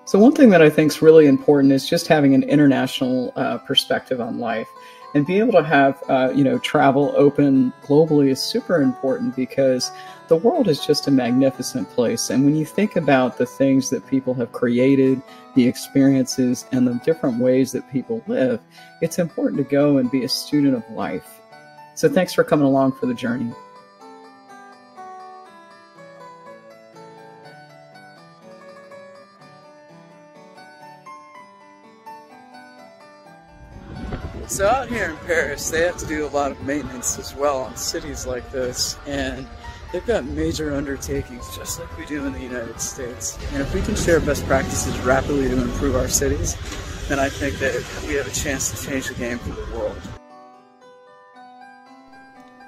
So one thing that I think is really important is just having an international perspective on life, and being able to have travel open globally is super important, because the world is just a magnificent place. And when you think about the things that people have created, the experiences, and the different ways that people live, it's important to go and be a student of life. So thanks for coming along for the journey. So out here in Paris, they have to do a lot of maintenance as well on cities like this, and they've got major undertakings just like we do in the United States. And if we can share best practices rapidly to improve our cities, then I think that we have a chance to change the game for the world.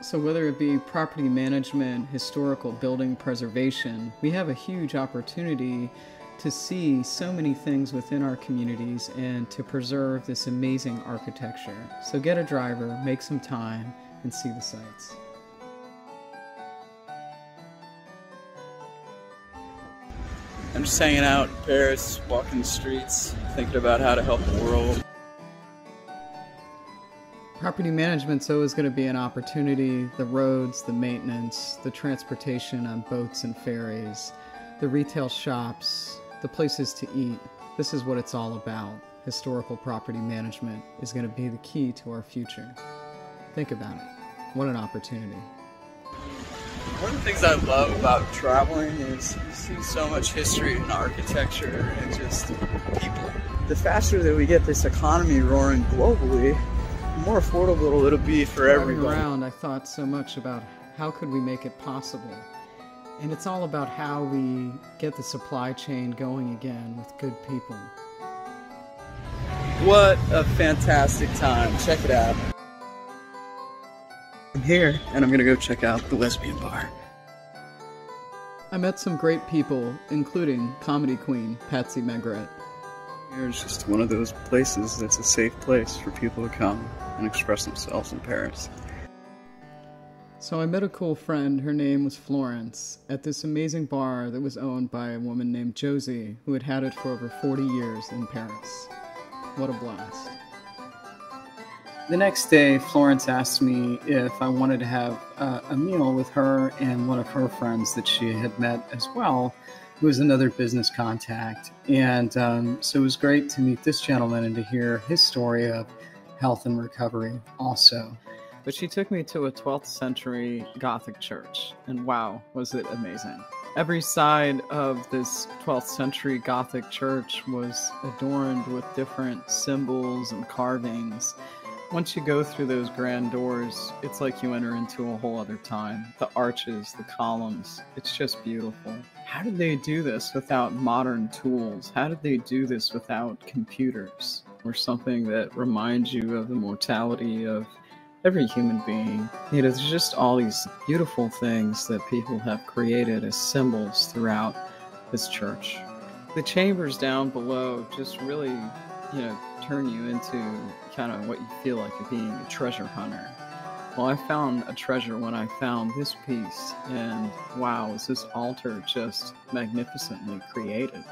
So whether it be property management, historical building preservation, we have a huge opportunity to see so many things within our communities and to preserve this amazing architecture. So get a driver, make some time, and see the sights. I'm just hanging out in Paris, walking the streets, thinking about how to help the world. Property management's always going to be an opportunity. The roads, the maintenance, the transportation on boats and ferries, the retail shops, the places to eat. This is what it's all about. Historical property management is going to be the key to our future. Think about it. What an opportunity. One of the things I love about traveling is you see so much history and architecture and just people. The faster that we get this economy roaring globally, the more affordable it'll be for everybody. Around, I thought so much about how could we make it possible. And it's all about how we get the supply chain going again with good people. What a fantastic time. Check it out. I'm here, and I'm gonna go check out the lesbian bar. I met some great people, including comedy queen Patsy Maigret. Here's just one of those places that's a safe place for people to come and express themselves in Paris. So I met a cool friend, her name was Florence, at this amazing bar that was owned by a woman named Josie, who had it for over 40 years in Paris. What a blast. The next day, Florence asked me if I wanted to have a meal with her and one of her friends that she had met as well, who was another business contact. And so it was great to meet this gentleman and to hear his story of health and recovery also. But she took me to a 12th century Gothic church, and wow, was it amazing. Every side of this 12th century Gothic church was adorned with different symbols and carvings. Once you go through those grand doors, it's like you enter into a whole other time. The arches, the columns, it's just beautiful. How did they do this without modern tools? How did they do this without computers or something that reminds you of the mortality of every human being? You know, there's just all these beautiful things that people have created as symbols throughout this church. The chambers down below just really, turn you into kind of what you feel like being a treasure hunter. Well, I found a treasure when I found this piece, and wow, is this altar just magnificently created.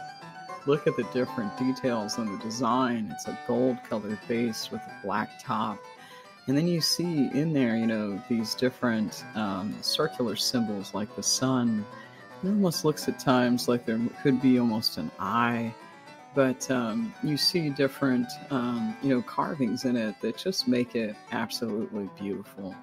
Look at the different details on the design. It's a gold-colored base with a black top. And then you see in there, these different circular symbols like the sun. It almost looks at times like there could be almost an eye. But you see different, carvings in it that just make it absolutely beautiful.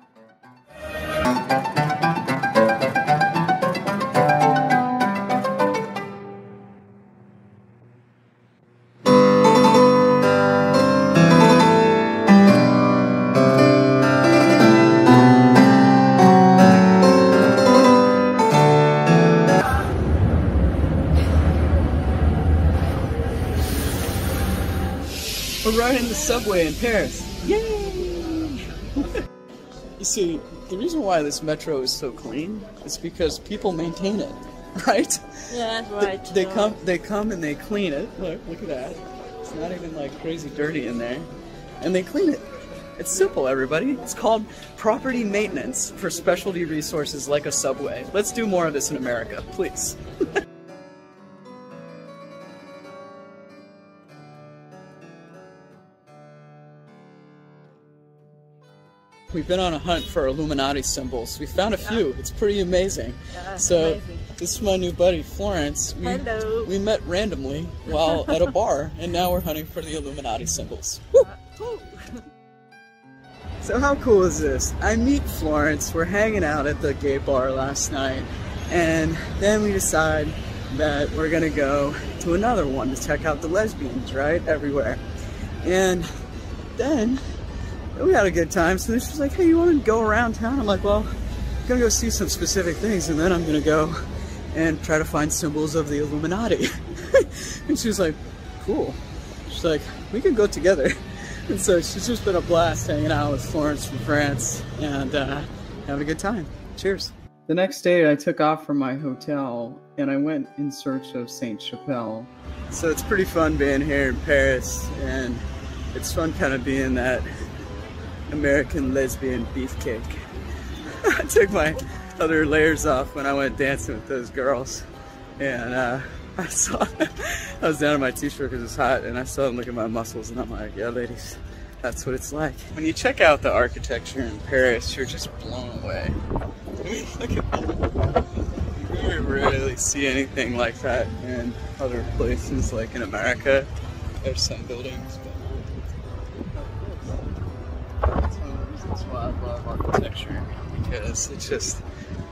We're riding the subway in Paris. Yay! You see, the reason why this metro is so clean is because people maintain it, right? Yeah, that's right. They come and they clean it. Look at that. It's not even like crazy dirty in there. And they clean it. It's simple, everybody. It's called property maintenance for specialty resources like a subway. Let's do more of this in America, please. we've been on a hunt for Illuminati symbols. We found a few. It's pretty amazing. Yeah, so amazing. This is my new buddy, Florence. Hello. We met randomly while at a bar, and now we're hunting for the Illuminati symbols. So how cool is this? I meet Florence, we're hanging out at the gay bar last night, and then we decide that we're gonna go to another one to check out the lesbians, right? Everywhere. And then we had a good time, so she's like, hey, you wanna go around town? I'm like, well, I'm gonna go see some specific things, and then I'm gonna go and try to find symbols of the Illuminati. And she was like, cool. She's like, we can go together. And so she's just been a blast hanging out with Florence from France and having a good time. Cheers. The next day I took off from my hotel and I went in search of Saint Cheppelle. So it's pretty fun being here in Paris, and it's fun kind of being that American lesbian beefcake. I took my other layers off when I went dancing with those girls, and I saw I was down in my t-shirt because it's hot, and I saw them look at my muscles, and I'm like, yeah, ladies, that's what it's like. When you check out the architecture in Paris, you're just blown away. I mean, look at that. You rarely see anything like that in other places, like in America. There's some buildings, but that's one of the reasons why I love architecture, because it just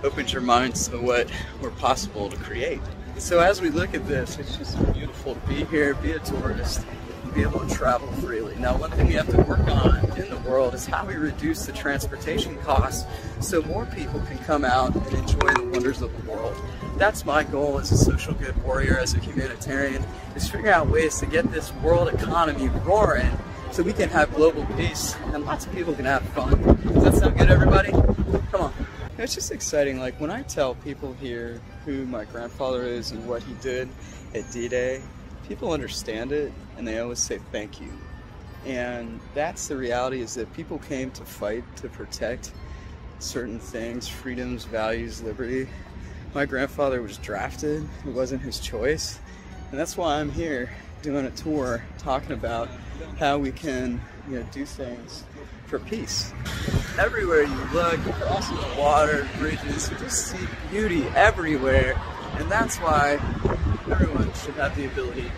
opens your mind to what were possible to create. So as we look at this, it's just beautiful to be here, be a tourist, and be able to travel freely. Now, one thing we have to work on in the world is how we reduce the transportation costs so more people can come out and enjoy the wonders of the world. That's my goal as a social good warrior, as a humanitarian, is figure out ways to get this world economy roaring so we can have global peace and lots of people can have fun. Does that sound good, everybody? Come on. It's just exciting. Like when I tell people here who my grandfather is and what he did at D-Day, people understand it and they always say thank you. And that's the reality, is that people came to fight to protect certain things, freedoms, values, liberty. My grandfather was drafted, it wasn't his choice. And that's why I'm here doing a tour talking about how we can, do things for peace. Everywhere you look, crossing the water, bridges, you just see beauty everywhere. And that's why everyone should have the ability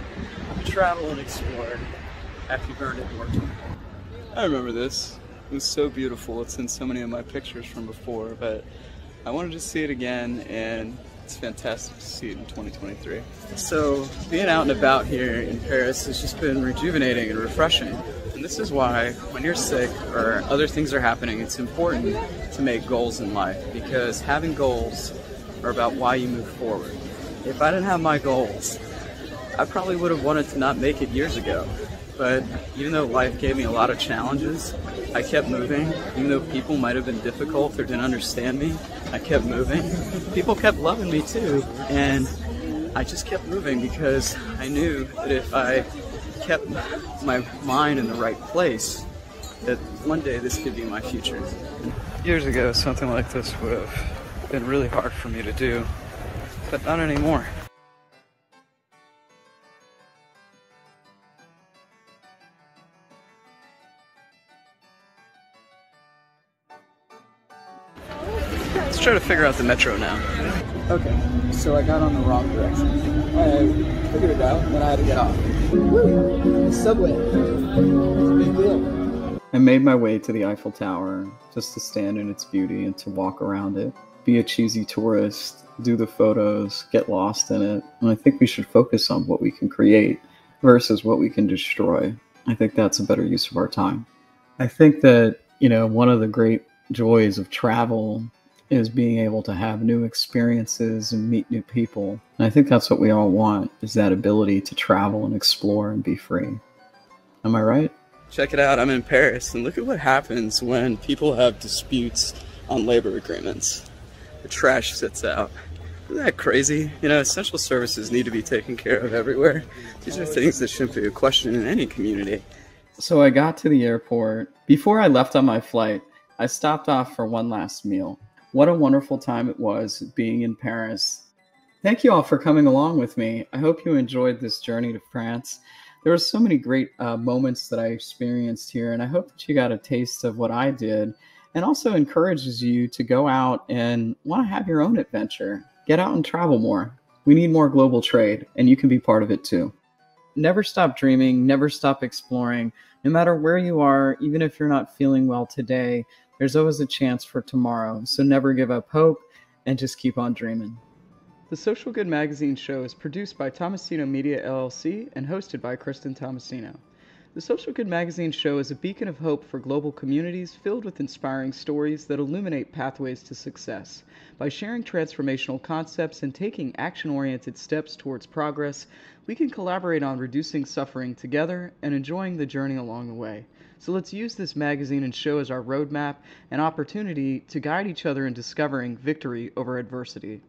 to travel and explore after you've earned it more time. I remember this. It was so beautiful. It's in so many of my pictures from before, but I wanted to see it again, and it's fantastic to see it in 2023. So being out and about here in Paris has just been rejuvenating and refreshing. And this is why when you're sick or other things are happening, it's important to make goals in life, because having goals are about why you move forward. If I didn't have my goals, I probably would have wanted to not make it years ago. But even though life gave me a lot of challenges, I kept moving. Even though people might have been difficult or didn't understand me, I kept moving. People kept loving me too, and I just kept moving because I knew that if I kept my mind in the right place, that one day this could be my future. Years ago, something like this would have been really hard for me to do, but not anymore. Let's try to figure out the metro now. Okay, so I got on the wrong direction. I figured it out, and I had to get off. Woo! Subway. It's a big deal. I made my way to the Eiffel Tower just to stand in its beauty and to walk around it, be a cheesy tourist, do the photos, get lost in it. And I think we should focus on what we can create versus what we can destroy. I think that's a better use of our time. I think that, one of the great joys of travel is being able to have new experiences and meet new people. And I think that's what we all want, is that ability to travel and explore and be free. Am I right? Check it out, I'm in Paris, and look at what happens when people have disputes on labor agreements. The trash sits out. Isn't that crazy? Essential services need to be taken care of everywhere. These are things that shouldn't be a question in any community. So I got to the airport. Before I left on my flight, I stopped off for one last meal. What a wonderful time it was being in Paris. Thank you all for coming along with me. I hope you enjoyed this journey to France. There were so many great moments that I experienced here, and I hope that you got a taste of what I did and also encourages you to go out and want to have your own adventure. Get out and travel more. We need more global trade, and you can be part of it too. Never stop dreaming, never stop exploring. No matter where you are, even if you're not feeling well today, there's always a chance for tomorrow. So never give up hope and just keep on dreaming. The Social Good Magazine show is produced by Thomasino Media LLC and hosted by Kristen Thomasino. The Social Good Magazine show is a beacon of hope for global communities filled with inspiring stories that illuminate pathways to success. By sharing transformational concepts and taking action-oriented steps towards progress, we can collaborate on reducing suffering together and enjoying the journey along the way. So let's use this magazine and show as our roadmap and opportunity to guide each other in discovering victory over adversity.